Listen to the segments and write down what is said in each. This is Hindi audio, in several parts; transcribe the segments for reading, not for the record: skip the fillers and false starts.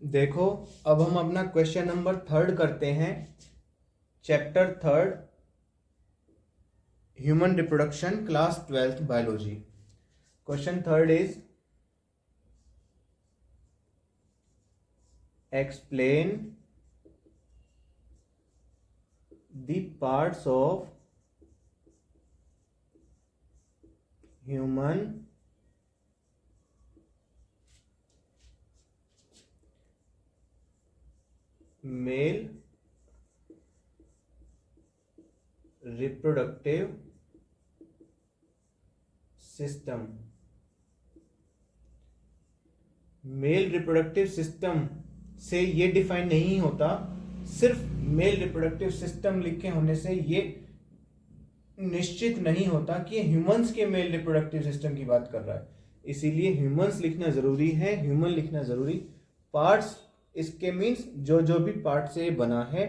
देखो, अब हम अपना क्वेश्चन नंबर 3 करते हैं। Chapter 3, human reproduction, class 12th biology. Question 3 is explain the parts of human male reproductive system. Male reproductive system से ये डिफाइन नहीं होता, सिर्फ मेल रिप्रोडक्टिव सिस्टम लिखे होने से ये निश्चित नहीं होता कि ये ह्यूमंस के मेल रिप्रोडक्टिव सिस्टम की बात कर रहा है। इसीलिए ह्यूमंस लिखना जरूरी है, ह्यूमन लिखना जरूरी। पार्ट्स इसके मीन्स जो जो भी पार्ट से बना है।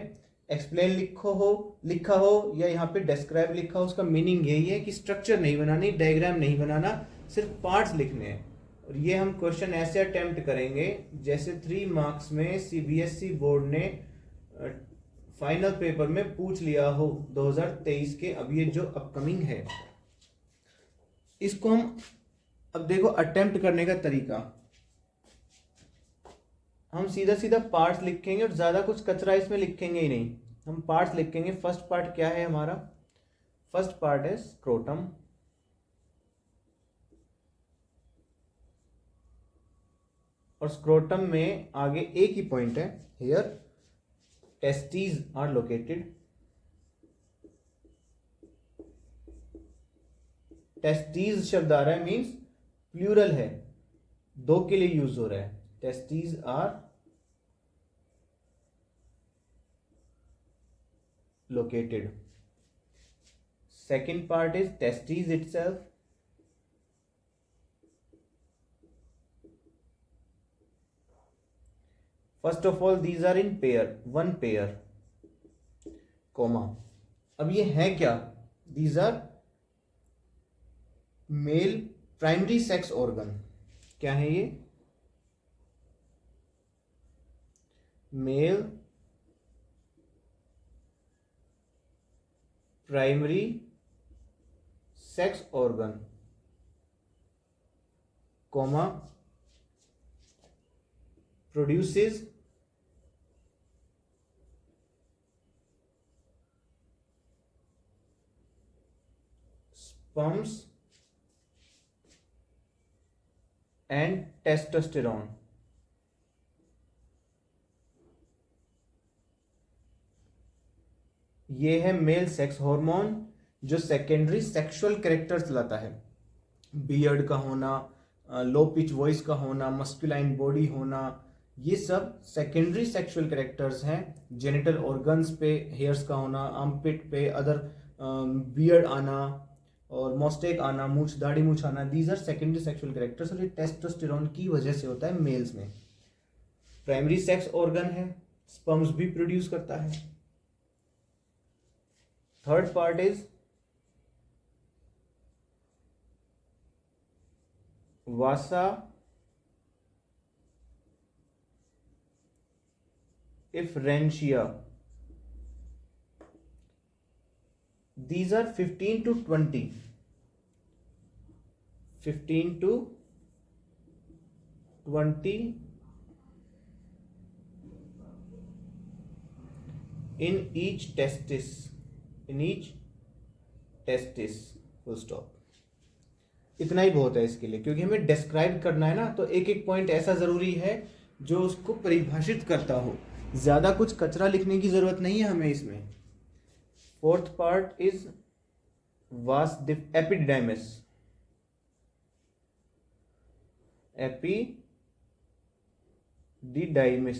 एक्सप्लेन लिखा हो या यहाँ पे डिस्क्राइब लिखा हो, उसका मीनिंग यही है कि स्ट्रक्चर नहीं बनानी, डायग्राम नहीं बनाना, सिर्फ पार्ट्स लिखने हैं। और ये हम क्वेश्चन ऐसे अटेम्प्ट करेंगे जैसे 3 मार्क्स में सीबीएसई बोर्ड ने फाइनल पेपर में पूछ लिया हो 2023 के। अब ये जो अपकमिंग है, इसको हम अब देखो अटेम्प्ट करने का तरीका। हम सीधा सीधा पार्ट्स लिखेंगे और ज्यादा कुछ कचरा इसमें लिखेंगे ही नहीं। हम पार्ट्स लिखेंगे। फर्स्ट पार्ट क्या है हमारा? फर्स्ट पार्ट है स्क्रोटम। और स्क्रोटम में आगे एक ही पॉइंट है, here testes are located. Testes शब्द आ रहा है मीन्स प्लूरल है, 2 के लिए यूज हो रहा है। Testes are located. Second part is testes itself. First of all, these are in pair, one pair, comma. अब ये है क्या? These are male primary sex organ. क्या है ये? Male primary sex organ, comma, produces sperms and testosterone. ये है मेल सेक्स हार्मोन जो सेकेंडरी सेक्सुअल कैरेक्टर्स लाता है। बियर्ड का होना, लो पिच वॉइस का होना, मस्कुलाइन बॉडी होना, ये सब सेकेंडरी सेक्सुअल कैरेक्टर्स हैं। जेनिटल ऑर्गन्स पे हेयर्स का होना, आर्मपिट पे अदर बियर्ड आना और मोस्टेक आना, मूछ दाढ़ी मूछ आना, these are secondary sexual characters. और ये टेस्टोस्टेरोन की वजह से होता है मेल्स में। प्राइमरी सेक्स ऑर्गन है, स्पर्म्स भी प्रोड्यूस करता है। Third part is vasa efferentia. These are 15 to 20. 15 to 20 in each testis. In each testis, full stop। इतना ही बहुत है इसके लिए, क्योंकि हमें डिस्क्राइब करना है ना, तो एक एक पॉइंट ऐसा जरूरी है जो उसको परिभाषित करता हो। ज्यादा कुछ कचरा लिखने की जरूरत नहीं है हमें इसमें। फोर्थ पार्ट इज वास एपिडिडाइमिस। एपिडिडाइमिस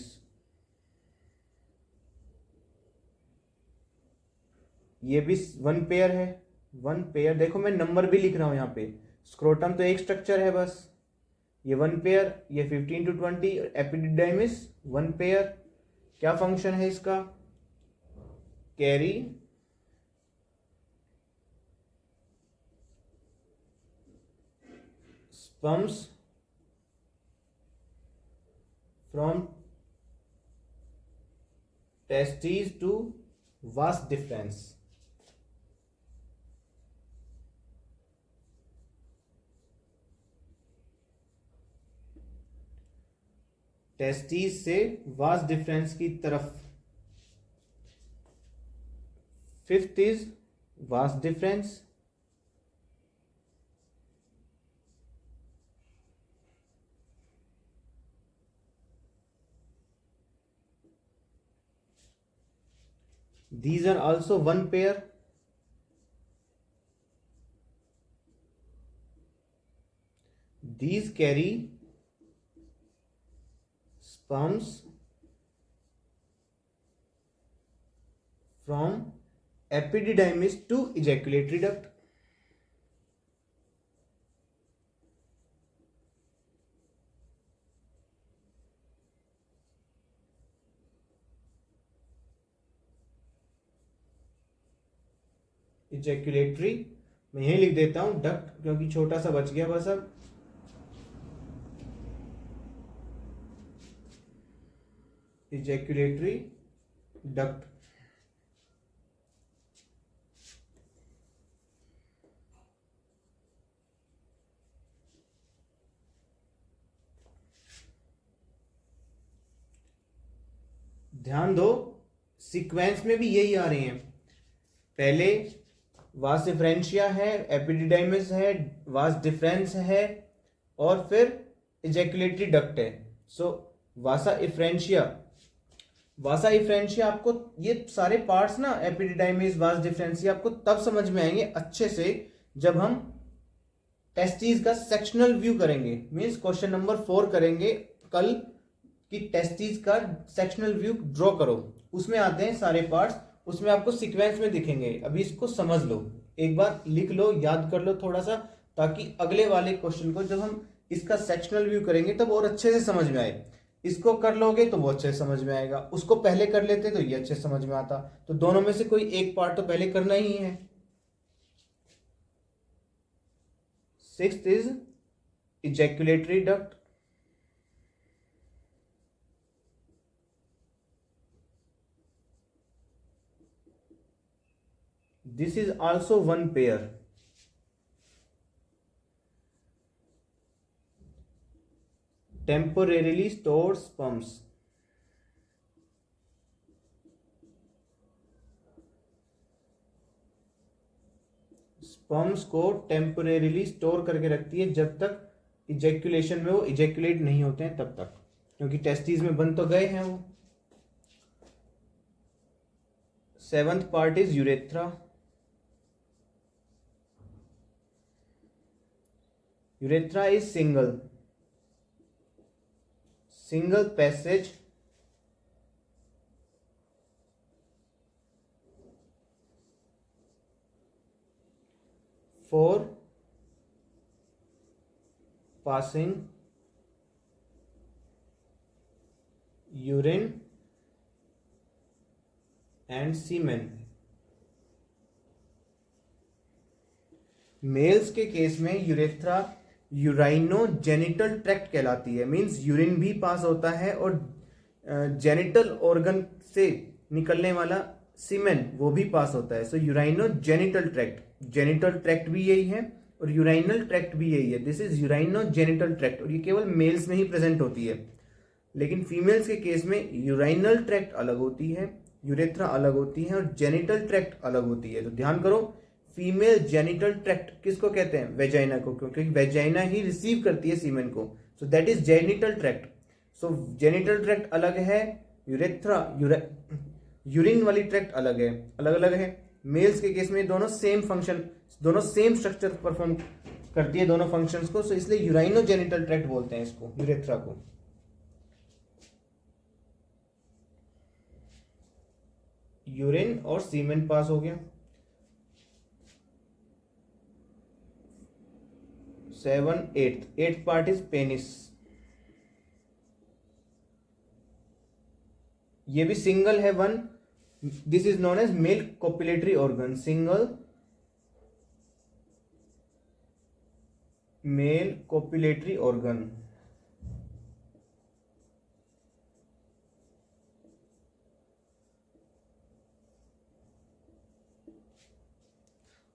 ये भी 1 पेयर है। 1 पेयर, देखो मैं नंबर भी लिख रहा हूं यहाँ पे। स्क्रोटम तो एक स्ट्रक्चर है बस, ये 1 पेयर, ये 15 to 20। Epididymis 1 pair. क्या फंक्शन है इसका? Carry sperms from testes to vas deferens. Testis से वास डिफरेंस की तरफ. Fifth is vas deferens. These are also one pair. These carry sperms from epididymis to ejaculatory duct. Ejaculatory मैं यही लिख देता हूं डक्ट, क्योंकि छोटा सा बच गया बस. अब इजैक्यूलेटरी डक्ट. ध्यान दो, सीक्वेंस में भी यही आ रहे हैं. पहले वास डिफरेंशिया है, एपिडिडाइमिस है, वास डिफरेंस है, और फिर इजैक्यूलेटरी डक्ट है. सो वासा इफ्रेंशिया आपको ये सारे पार्ट्स ना, एपिडिडाइमिस, वास डिफरेंशिया, आपको तब समझ में आएंगे अच्छे से जब हम टेस्टिस का सेक्शनल व्यू करेंगे. मींस क्वेश्चन नंबर 4 करेंगे कल कि टेस्टिस का सेक्शनल व्यू ड्रॉ करो. उसमें आते हैं सारे पार्ट्स, उसमें आपको सीक्वेंस में दिखेंगे. अभी इसको समझ लो, एक बार लिख लो, याद कर लो थोड़ा सा, ताकि अगले वाले क्वेश्चन को जब हम इसका सेक्शनल व्यू करेंगे तब और अच्छे से समझ में आए. इसको कर लोगे तो वो अच्छे से समझ में आएगा, उसको पहले कर लेते तो ये अच्छे से समझ में आता. तो दोनों में से कोई एक पार्ट तो पहले करना ही है. Sixth is ejaculatory duct. This is also one pair. Temporarily stored sperms. Sperms को टेम्पोरेरीली स्टोर करके रखती है जब तक इजैक्यूलेशन में वो इजैक्यूलेट नहीं होते हैं तब तक, क्योंकि टेस्टिस में बन तो गए हैं वो. Seventh part is urethra. Urethra is single passage for passing urine and semen. Males के केस में यूरेथ्रा यूराइनोजेनिटल ट्रैक्ट कहलाती है. मींस यूरिन भी पास होता है और जेनिटल ऑर्गन से निकलने वाला सीमेन वो भी पास होता है. सो यूराइनोजेनिटल ट्रैक्ट, जेनिटल ट्रैक्ट भी यही है और यूराइनल ट्रैक्ट भी यही है. दिस इज यूराइनोजेनिटल ट्रैक्ट, और ये केवल मेल्स में ही प्रेजेंट होती है. लेकिन फीमेल्स के केस में यूराइनल ट्रैक्ट अलग होती है, यूरेथ्रा अलग होती है और जेनिटल ट्रैक्ट अलग होती है. तो ध्यान करो, फीमेल जेनिटल ट्रैक्ट किसको कहते हैं? वेजाइना को, क्योंकि वेजाइना ही रिसीव करती है सीमेन को. So that is genital tract. So genital tract अलग है, यूरेथ्रा यूरिन वाली ट्रैक्ट अलग है, अलग अलग है. मेल्स के केस में दोनों सेम फंक्शन, दोनों सेम स्ट्रक्चर परफॉर्म करती है दोनों फंक्शंस को. सो इसलिए यूराइनोजेनिटल ट्रैक्ट बोलते हैं इसको, यूरेथ्रा को. यूरिन और सीमेन पास हो गया. 7 8th पार्ट इज पेनिस. ये भी सिंगल है one. This is known as male copulatory organ. Single male copulatory organ.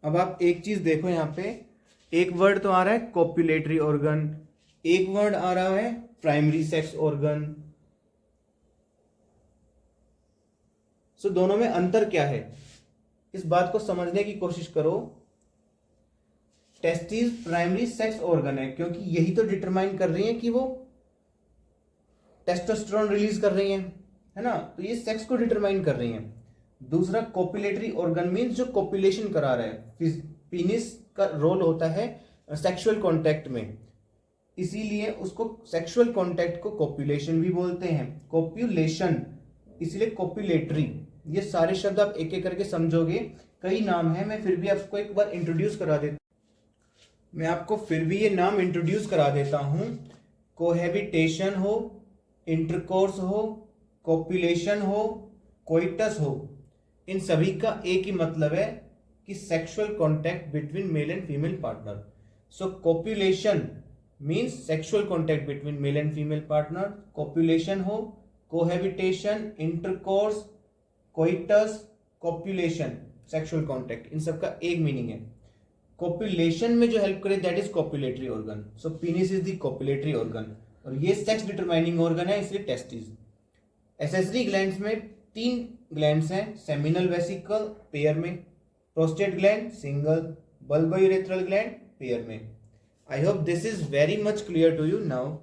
अब आप एक चीज देखो यहाँ पे, एक वर्ड तो आ रहा है कॉप्युलेटरी ऑर्गन, एक वर्ड आ रहा है प्राइमरी सेक्स ऑर्गन। सो दोनों में अंतर क्या है, इस बात को समझने की कोशिश करो। टेस्टिस प्राइमरी सेक्स ऑर्गन है क्योंकि यही तो डिटरमाइन कर रही है कि वो टेस्टोस्टेरोन रिलीज कर रही है ना, तो ये सेक्स को डिटरमाइन कर रही हैं। दूसरा कॉपुलेटरी ऑर्गन मीन्स जो कॉपुलेशन करा रहा है, पीनिस का रोल होता है सेक्सुअल कांटेक्ट में, इसीलिए उसको सेक्सुअल कांटेक्ट को कॉपुलेशन भी बोलते हैं, कॉपुलेशन इसीलिए कॉपुलेटरी। ये सारे शब्द आप एक एक करके समझोगे, कई नाम है, मैं फिर भी आपको एक बार इंट्रोड्यूस करा देता मैं आपको फिर भी ये नाम इंट्रोड्यूस करा देता हूं। कोहेबिटेशन हो, इंटरकोर्स हो, कॉपुलेशन हो, कोइटस हो, इन सभी का एक ही मतलब है कि sexual contact between male and female partner. So copulation means sexual contact between male and female partner, copulation हो, cohabitation, intercourse, coitus, copulation, sexual contact, इन सब का एक मीनिंग है। कॉपुलेशन में जो हेल्प करे that is copulatory organ. So penis is the copulatory organ और ये सेक्स डिटरमाइनिंग ऑर्गन है, इसलिए टेस्टिस। एसेसरी ग्लैंड्स में 3 ग्लैंड्स हैं, सेमिनल वेसिकल पेयर में, prostate gland single, bulbourethral gland pair में। I hope this is very much clear to you now.